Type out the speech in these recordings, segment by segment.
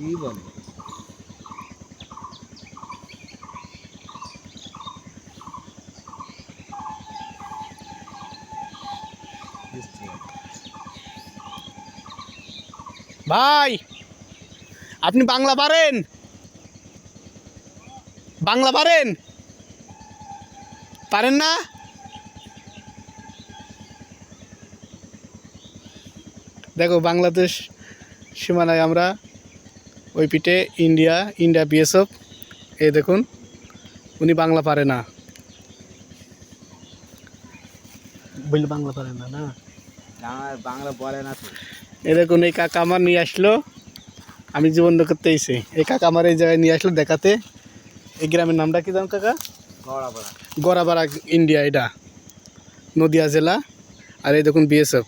কি বলে ভাই, আপনি বাংলা পারেন? বাংলা পারেন? পারেন না? দেখো, বাংলাদেশ সীমানায় আমরা, ওই পিঠে ইন্ডিয়া বিএসএফ। এই দেখুন, উনি বাংলা পারে না, বললে বাংলা পারে না না। আমার বাংলা বলে না তো। এই দেখুন, এই কাকা আমার নিয়ে আসলো, আমি জীবন করতে এসে এই কাকা আমার এই জায়গায় নিয়ে আসলো দেখাতে। এই গ্রামের নামটা কি জানো কাকা? গড়াপাড়া। গড়াপাড়া, ইন্ডিয়া, এটা নদিয়া জেলা। আর এই দেখুন বিএসএফ,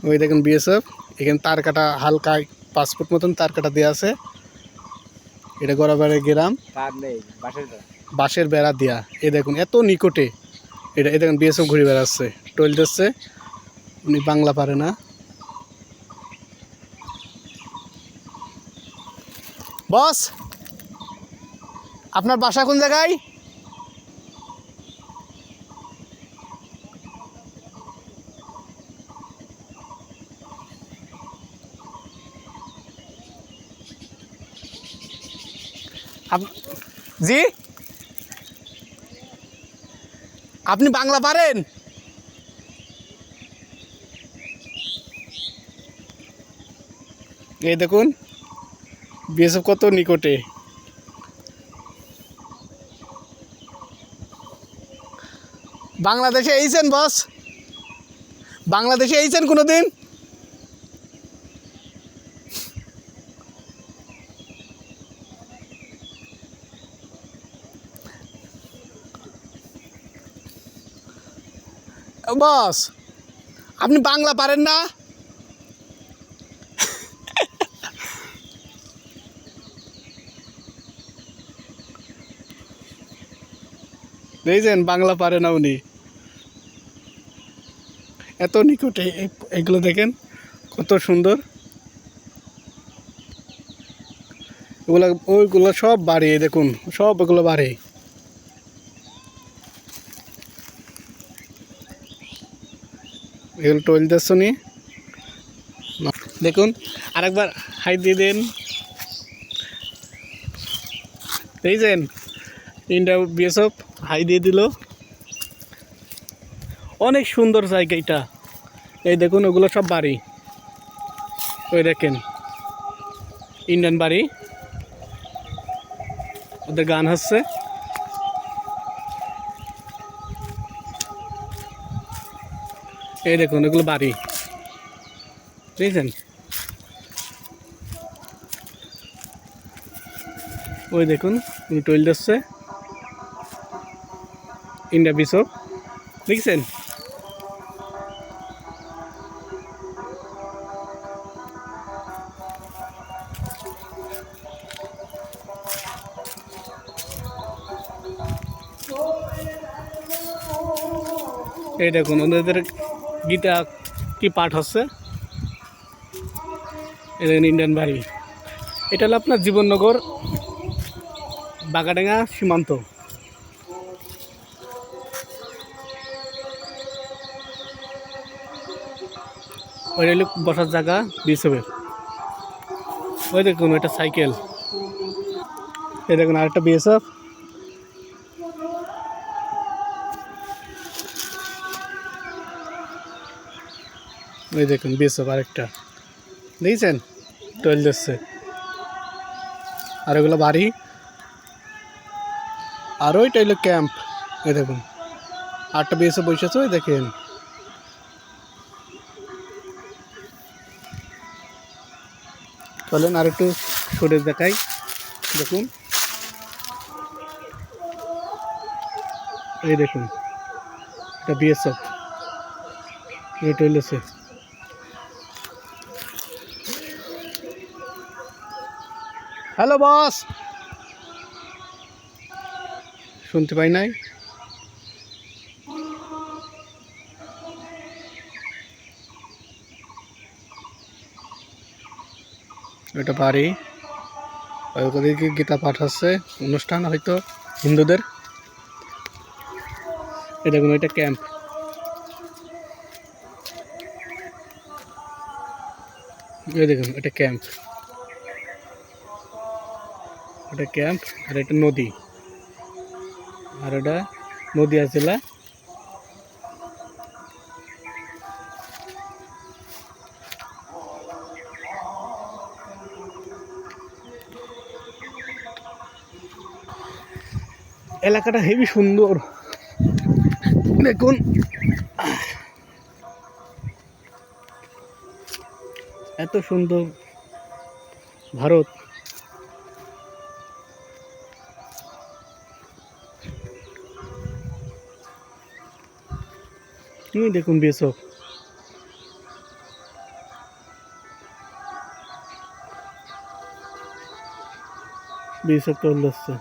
ওই দেখুন বিএসএফ। এখানে তার কাটা হালকা 5 ফুট মতন তার কাটা দেওয়া আছে। এটা গড়াপাড়া গ্রাম, কার নেই বাসের বেড়া। বাঁশের বেড়া দেওয়া। এই দেখুন এত নিকটে, এটা এই দেখুন বিএসএফ ঘুরে বেড়াচ্ছে, টোল দিচ্ছে। উনি বাংলা পারে না। বস, আপনার বাসা কোন জায়গায়? জি, আপনি বাংলা পারেন? এই দেখুন বিএসএফ কত নিকটে। বাংলাদেশে এইছেন বস? বাংলাদেশে এইছেন কোনোদিন? বস, আপনি বাংলা পারেন না? দেখছেন, বাংলা পারে না উনি, এত নিকটে। এগুলো দেখেন কত সুন্দর। ওইগুলো সব বাড়ি, দেখুন সব ওগুলো বাড়ি। এগুলো টোল দিচ্ছ নি, দেখুন আরেকবার হাই দিয়ে দেন। দেখছেন, ইন্ডিয়া বিএসএফ হাই দিয়ে দিল। অনেক সুন্দর জায়গা এটা। এই দেখুন ওগুলো সব বাড়ি, ওই দেখেন ইন্ডিয়ান বাড়ি, ওদের গান হচ্ছে। এই দেখুন এগুলো বাড়ি, বুঝছেন? ওই দেখুন টোল দিচ্ছে, ইন্ডিয়া বিএসএফ, দেখছেন? এই দেখুন ওদের গীতা কি পাঠ হচ্ছে। এই দেখুন ইন্ডিয়ান বাড়ি। এটা হলো আপনার জীবননগর বাগাডাঙ্গা সীমান্ত। ওই হলো বসার জায়গা বিএসএফের। ওই দেখুন ওইটা সাইকেল। এই দেখুন আরেকটা বিএসএফ। ওই দেখুন বিএসএফ আরেকটা, দেখছেন টোল দিচ্ছে। আর ওগুলো বাড়ি, আর ওইটা হলো ক্যাম্প। এই দেখুন আরেকটা বিএসএফ বসেছে, ওই দেখেন। চলেন আর একটু সরে দেখাই, দেখুন এই দেখুন এটা বিএসএফ, এই টইলেছে। হ্যালো বস, শুনতে পাই নাই। এটা বাড়ি, ওদিকে গীতা পাঠ হচ্ছে, অনুষ্ঠান হয়তো হিন্দুদের। এই দেখুন এটা ক্যাম্প, এই দেখুন এটা ক্যাম্প, এটা ক্যাম্প। আর এটা নদী, আর এটা নদিয়া জেলা। এলাকাটা হেবি সুন্দর, দেখুন এত সুন্দর ভারত। দেখুন বিএসএফ, বিএসএফ চলে যাচ্ছে।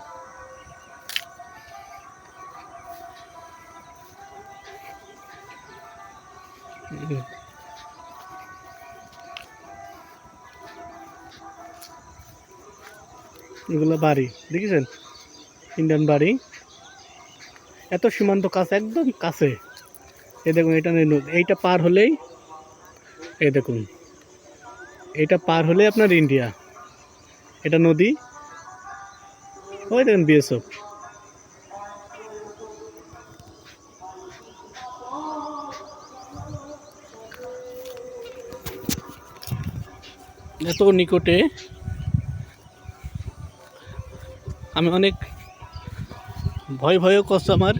এগুলো বাড়ি দেখেছেন, ইন্ডিয়ান বাড়ি, এত সীমান্ত কাছে, একদম কাছে। এই দেখুন এটা এইটা পার হলেই, এই দেখুন এইটা পার হলেই আপনার ইন্ডিয়া। এটা নদী, ওই দেখুন বিএসএফ। এত নিকটে, আমি অনেক ভয়ও করছে আমার,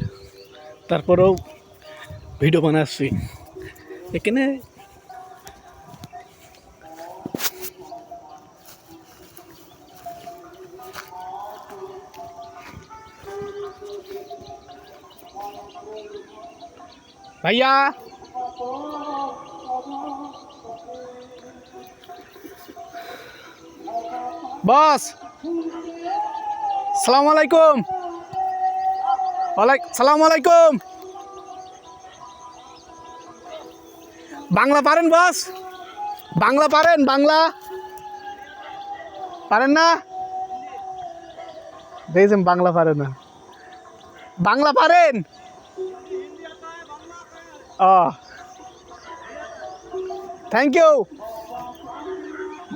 তারপরেও ভিডিও বানাচ্ছি। এখানে ভাইয়া, বস, সালাম আলাইকুম। সালাম আলাইকুম। বাংলা পারেন বস? বাংলা পারেন? বাংলা পারেন না? দেখছেন বাংলা পারেন না, বাংলা পারেন? ও থ্যাংক ইউ।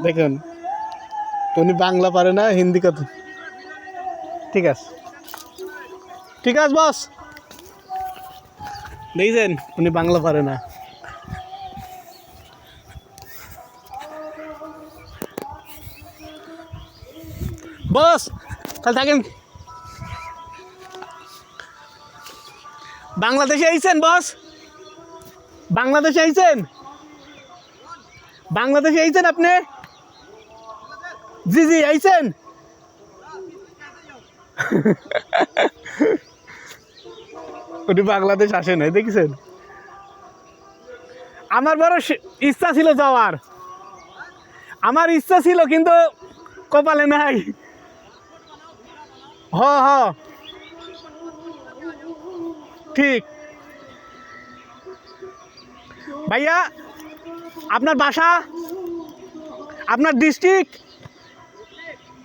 দেখুন উনি বাংলা পারে না, হিন্দি কথা। ঠিক আছে, ঠিক আছে বস। দেখছেন উনি বাংলা পারে না। বস তাহলে থাকেন। বাংলাদেশে আইছেন বস? বাংলাদেশে আইছেন? বাংলাদেশে আইছেন আপনি? জি জি আইছেন। উনি বাংলাদেশ আসে নাই, দেখেছেন? আমার বড় ইচ্ছা ছিল যাওয়ার, আমার ইচ্ছা ছিল, কিন্তু কপালে নাই। হ হ ঠিক। ভাইয়া আপনার বাসা, আপনার ডিস্ট্রিক্ট?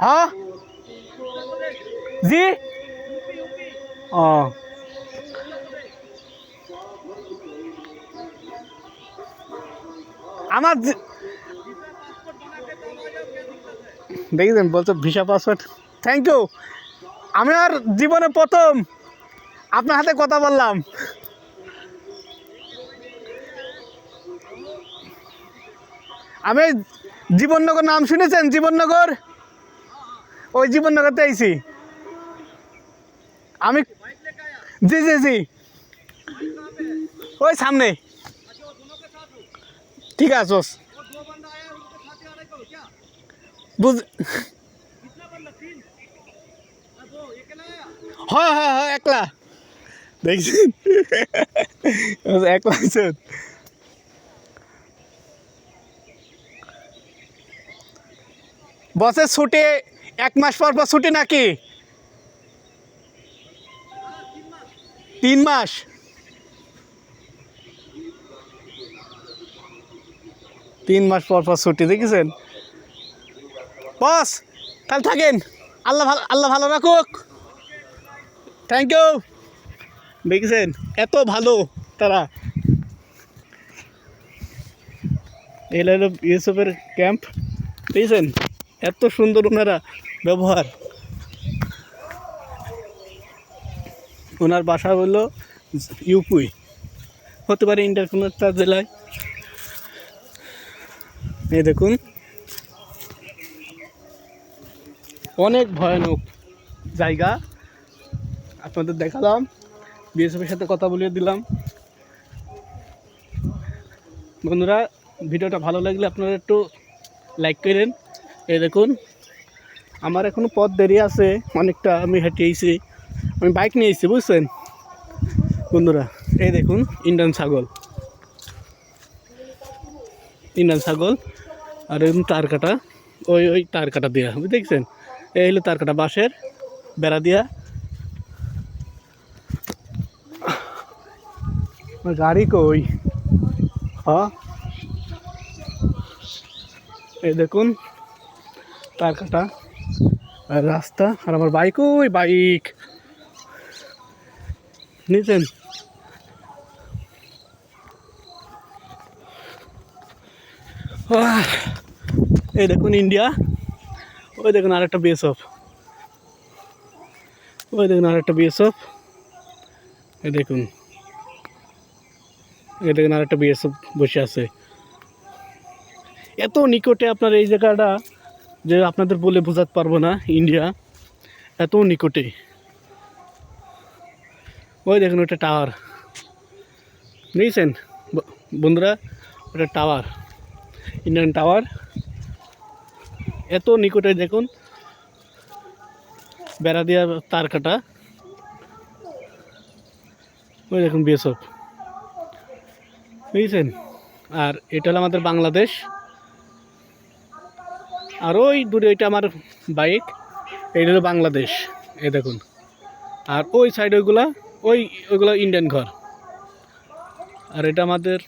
হ্যাঁ জি। ও আমার দেখেছেন বলছো ভিসা পাসপোর্ট। Thank you. আমি আর জীবনে প্রথম আপনার হাতে কথা বললাম। আমি জীবননগর নাম শুনেছেন? জীবননগর, ওই জীবননগরতে আইছি আমি। জি জি জি ওই সামনে। ঠিক আছে বুঝ, হ্যাঁ হ্যাঁ হ্যাঁ একলা। দেখছেন একলা আছেন। বসের ছুটি 1 মাস পর পর ছুটি নাকি? 3 মাস? তিন মাস পর পর ছুটি, দেখেছেন? বস তাহলে থাকেন, আল্লাহ ভালো রাখুক। Thank you. দেখেছেন এত ভালো তারা। এই হলো বিএসএফের ক্যাম্প, দেখেছেন এত সুন্দর ওনারা ব্যবহার। ওনার বাসা হলো ইউপি, হতে পারে ইন্ডিয়ার কোনো একটা জেলায়। এই দেখুন অনেক ভয়ানক জায়গা, আপনাদের দেখালাম, বিএসএফের সাথে কথা বলিয়ে দিলাম। বন্ধুরা ভিডিওটা ভালো লাগলে আপনারা একটু লাইক করেন। এই দেখুন আমার এখনও পথ দেরি আছে অনেকটা, আমি হেঁটে এসেছি, আমি বাইক নিয়ে এসেছি বুঝছেন বন্ধুরা। এই দেখুন ইন্ডিয়ান ছাগল আর এরকম তার কাটা, ওই তার কাটা দেওয়া, বুঝতে দেখছেন। এই হলো তার কাটা, বাঁশের বেড়া দিয়া। গাড়ি কই? হ্যাঁ এই দেখুন তার কাটা আর রাস্তা, আর আমার বাইক, ওই বাইক নিয়েছেন। এই দেখুন ইন্ডিয়া, ওই দেখুন আরেকটা বিএসএফ, এই দেখুন আরেকটা বিএসএফ বসে আছে। এত নিকটে আপনার এই জায়গাটা যে আপনাদের বলে বোঝাতে পারবো না, ইন্ডিয়া এত নিকটে। ওই দেখুন ওটা টাওয়ার, বুঝছেন বন্ধুরা, ওটা টাওয়ার, ইন্ডিয়ান টাওয়ার এত নিকটে। দেখুন বেড়া দিয়া তার কাটা, ওই দেখুন বিএসএফ, বুঝছেন। আর এটা হলো আমাদের বাংলাদেশ, আর ওই দূরে এটা আমার বাইক, এইটা হলো বাংলাদেশ, এই দেখুন। আর ওই সাইড ওইগুলা ইন্ডিয়ান ঘর। আর এটা আমাদের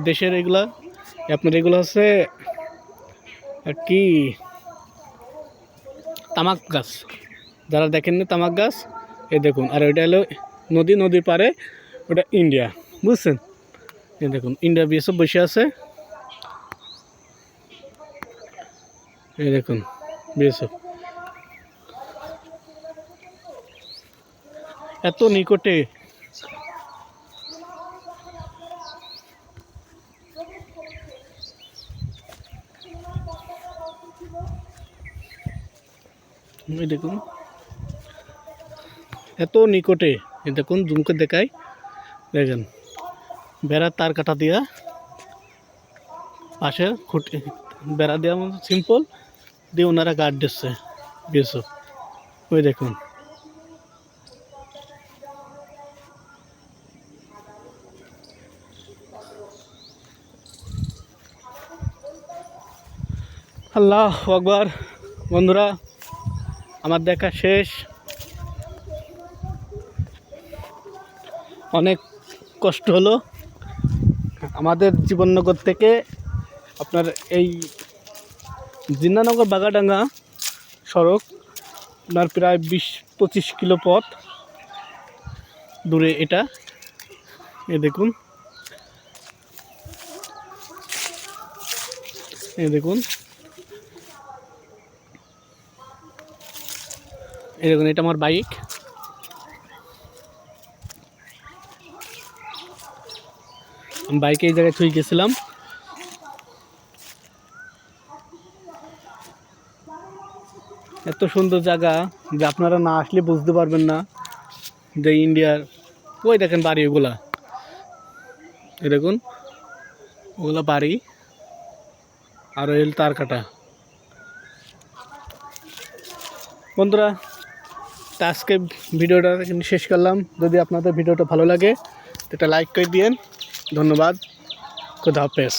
দেশের এগুলা, আপনার এগুলো হচ্ছে কি তামাক গাছ, যারা দেখেননি তামাক গাছ, এই দেখুন। আর ওইটা হলো নদীর পারে, ওটা ইন্ডিয়া, বুঝছেন। এই দেখুন ইন্ডিয়া বিএসএফ বসে আছে, এই দেখুন বিএসএফ এত নিকটে। এই দেখুন এত নিকটে, এই দেখুন জুমকে দেখাই, দেখেন বেড়া তার কাটা দিয়া, পাশে খুঁটি বেড়া দেওয়া সিম্পল দিয়ে ওনারা গার্ড দিচ্ছে বিএসএফ, ওই দেখুন। আল্লাহ আকবার। বন্ধুরা আমার দেখা শেষ, অনেক কষ্ট হলো। আমাদের জীবননগর থেকে আপনার এই জিন্নানগর বাগাডাঙ্গা সড়ক আপনার প্রায় 20-25 কিলো পথ দূরে এটা। এই দেখুন এই দেখুন এটা আমার বাইক। আমি বাইকে এই জায়গায় থুই গেছিলাম। এত সুন্দর জায়গা যে আপনারা না আসলে বুঝতে পারবেন না যে ইন্ডিয়ার। ওই দেখেন বাড়ি, ওগুলা এই দেখুন, ওগুলা বাড়ি, আর ওই তার কাটা। বন্ধুরা আজকে ভিডিওটা শেষ করলাম। যদি আপনাদের ভিডিওটা ভালো লাগে এটা লাইক করে দিয়েন। ধন্যবাদ, খুদা হাফেজ।